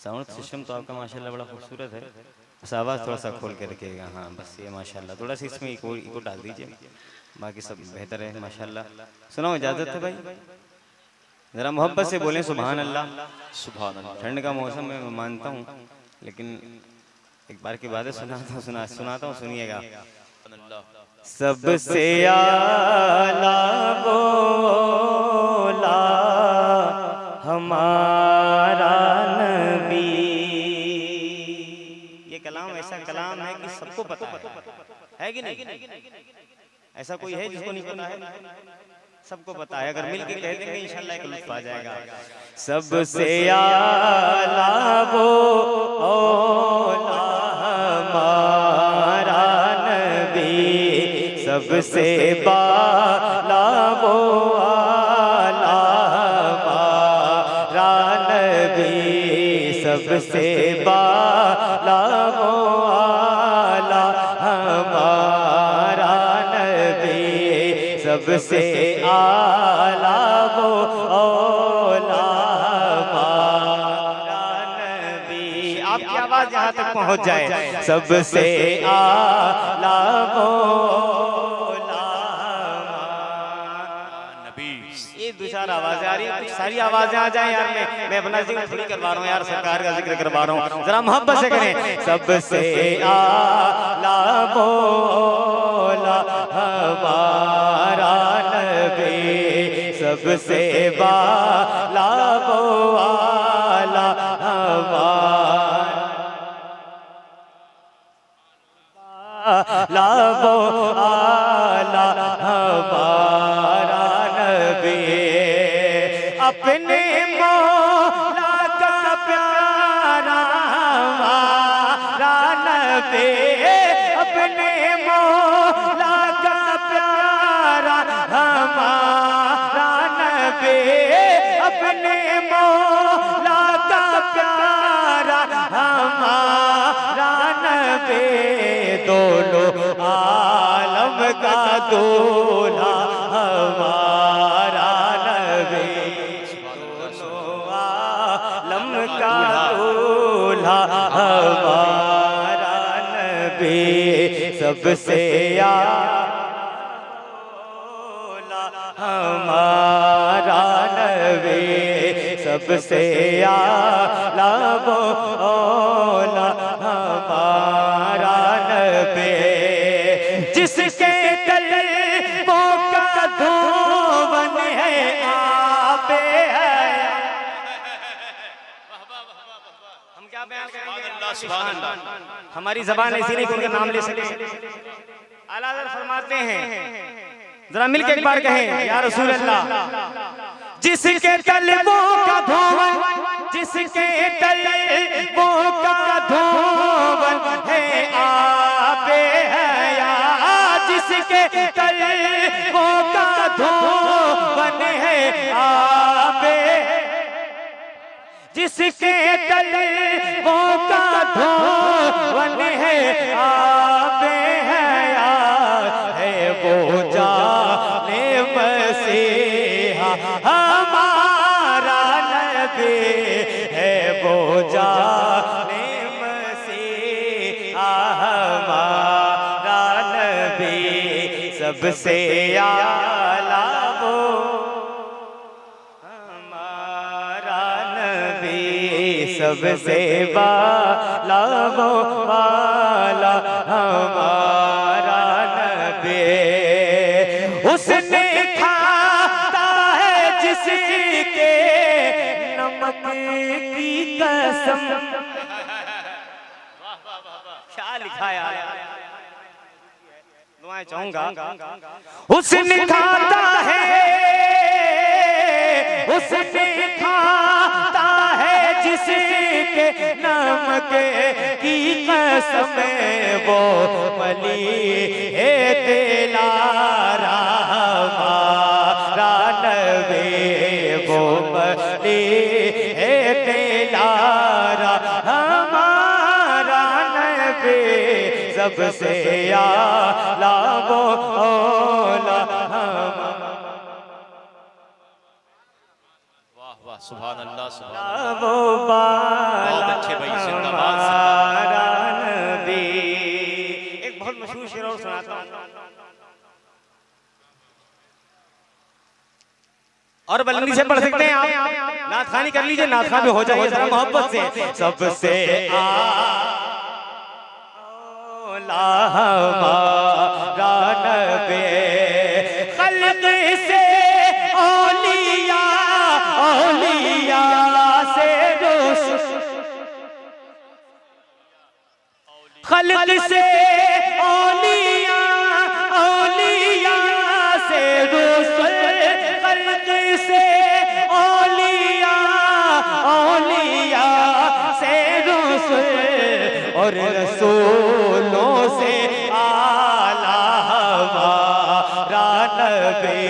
Sound system तो आपका माशाल्लाह बड़ा खूबसूरत है, बस आवाज़ थोड़ा सा खोल के रखिएगा। हाँ बस ये माशाल्लाह, थोड़ा सा इसमें इको डाल दीजिए, बाकी सब बेहतर है माशाल्लाह। सुनाओ, इजाज़त है भाई, ज़रा मोहब्बत से बोलें सुभान अल्लाह। सुभान अल्लाह। ठंड का मौसम है, मैं मानता हूँ, लेकिन एक बार की बात है, सुनाता हूँ, सुनिएगा। सबसे आला बोला हमारा नबी। ये कलाम ऐसा कलाम है कि सबको पता है कि नहीं? ऐसा कोई है जिसको नहीं पता है? सबको पता है, अगर मिल के कह देंगे इंशाल्लाह एक लुत्फ आ जाएगा। सबसे आला बोला हमारा नबी, सबसे बाला वो आला हमारा नबी, सबसे बाला वो आला हमारा नबी, सबसे आला वो औला हमारा नबी। आपकी आवाज यहाँ तक पहुँच जाए, सबसे आला वो औला नबी। ये दो चार आवाजें आ रही है, कुछ सारी आवाजें आ जाए यार। मैं अपना जिक्र थोड़ी करवा रहा हूँ यार, सरकार का जिक्र करवा रहा हूँ, जरा मोहब्बत से करें। सबसे आला बोला हमारा नबी, सबसे बाला वो आला हमारा वो आला हमारा नबी, अपने मौला का प्यारा हमारा नबी, अपने मौला का प्यारा हमारा नबी, अपने मौला का प्यारा हमारा नबी, दोनों आलम का दूल्हा हमारा नबी, दोनों आलम का दूल्हा हमारा नबी, सबसे आला हमारा नबी, सबसे आला बोला हमारा नबी, जिसके कल्बों का धोवन है आबे है। हम क्या बयान करेंगे? सुभान अल्लाह। हमारी जबान ऐसी नहीं कि उनका नाम ले सके। आला हज़रत फरमाते हैं, जरा मिल के एक बार कहें या रसूल अल्लाह। जिसके कल्बों का धोवन, जिसके कल्बों का धोवन है आबे हया, जिसके कल्बों का धोवन है आबे, जिसके कल्बों का धोवन है आबे हया, है वो जाने मसीहा हमारा नबी, है वो जाने मसीहा हमारा नबी, सबसे आला वो हमारा नबी, सबसे बाला वो वाला हमारा नबी, उसने खाता है जिसके नमक की कसम। क्या लिखा यार, दुआएं चाहूंगा। उसने खाता है, उसने खाता है जिसके नमक की कसम, वो मली है दिलारा हमारा नबी, वो मली है दिलारा हमारा नबी, सबसे आला वो औला वाह सुभान अल्लाह सुभान अल्लाह। वो बहुत अच्छे भाई, जिंदाबाद हमारा नबी। एक बहुत मशहूर शेर और सुनाता हूँ, और बुलंदी से पढ़ सकते हैं आप, नात खानी कर लीजिए, नात खान में हो जाइए जरा मोहब्बत से। सबसे आला हमारा नबी, खल्क से औलिया, औलिया से रसूल, खल्क से औलिया, औलिया से रसूल, खल्क से औलिया, औलिया से रसूल, और रसूलों से आला हमारा नबी,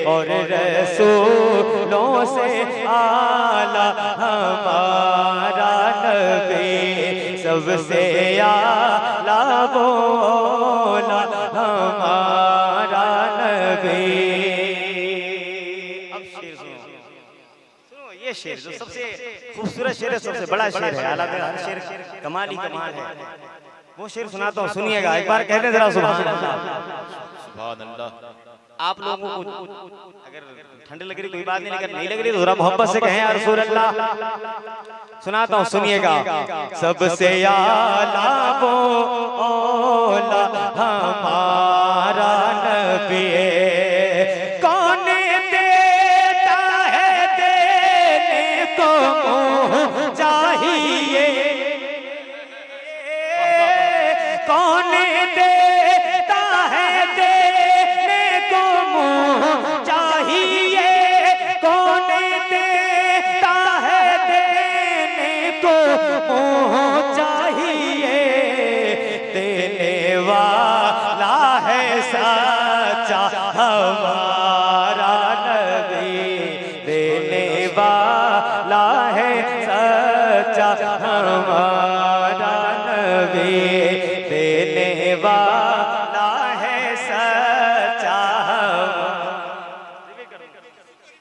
और रसूलों से आला हमारा नबी, सबसे आला बोला हमारा नबी। अब शेर सुनो, सुनो ये शेर जो सबसे खूबसूरत शेर है, सबसे बड़ा शेर है, आला हर शेर कमाल ही कमाल है। वो शेर सुनाता हूँ, सुनिएगा एक बार, कहते हैं जरा सुभान अल्लाह। सुभान अल्लाह। आप लोगों को अगर ठंड लग रही कोई बात नहीं, लेकिन नहीं लग रही तो जरा मोहब्बत से कहें या रसूल अल्लाह। सुनाता हूँ, सुनिएगा। सबसे आला बोला हमारा नबी, कौन देता है देने को चाहिए, कौन देता है देने को चाहिए, कौन देता है देने को चाहिए, देने वाला है सच्चा हमारा नबी, देने वाला है सच्चा हमारा नबी, देने वाला है सच्चा।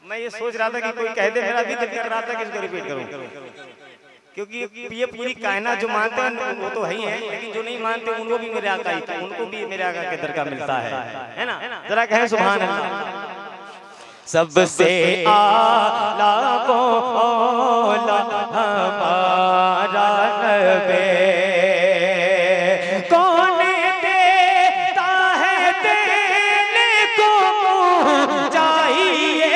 मैं ये सोच रहा था कि कोई कह दे, मेरा भी दिल कर रहा था कि इसको रिपीट करूं, क्योंकि ये पूरी कायनात जो मानते हैं वो तो है ही है, लेकिन जो नहीं मानते उनको भी मेरे आका ही, उनको भी मेरे आका के दर का मिलता है ना। जरा कहें सुभान अल्लाह। सबसे आला बोला हमारा नबी, कौन देता है देने को चाहिए,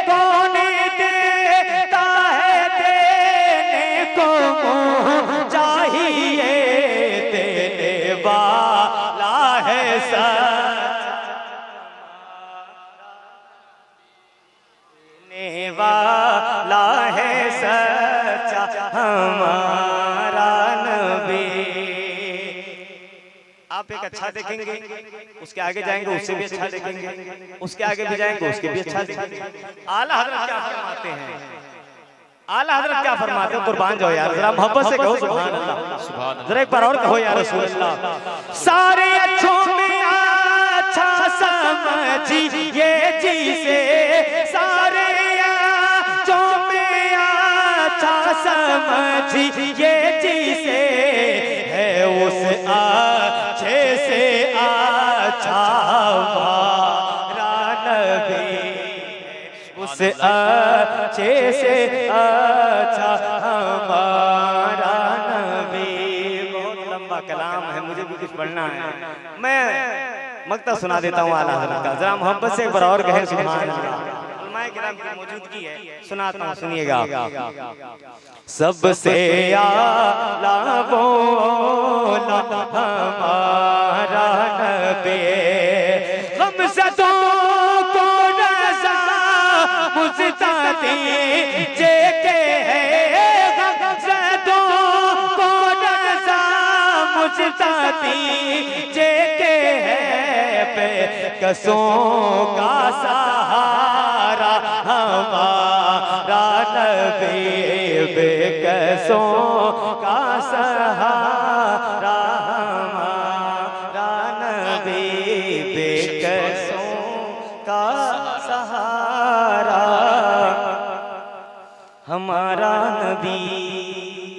कौन देता है देने को चाहिए, देने वाला है देने वाला है सच्चा हमारा नबी। आप एक अच्छा देखेंगे, उसके आगे जाएंगे उससे भी अच्छा देखेंगे, उसके आगे भी जाएंगे उसके भी अच्छा देखेंगे। आला हज़रत क्या फरमाते हैं, आला हज़रत क्या फरमाते हैं, कुर्बान जाओ यार, जरा मोहब्बत से कहो सुभान अल्लाह, सुभान अल्लाह। जरा एक बार और कहो या रसूल अल्लाह। सारे अच्छों में अच्छा समझिए जिसे, सारे अच्छों में अच्छा समझिए जिसे, है उस अच्छे से अच्छा हमारा नबी, उस अच्छे से अच्छा हमारा नबी। बहुत लंबा कलाम है, मुझे भी कुछ पढ़ना है, मैं मक्ता सुना देता हूँ आला हज़रत का, जरा मोहब्बत से एक बार और कहें सुभान अल्लाह। उलमाए किराम की मौजूदगी है, सुनाता हूँ, सुनिएगा। सबसे आला बोला हमारा नबी, गमज़दों को रज़ा मुज़्तदी जेके है, गमज़दों को रज़ा मुज़्तदी जेके है, बेकसों का सहारा हमारा नबी, बेकसों का सहारा हमारा नबी, बेकसों का सहारा हमारा नबी।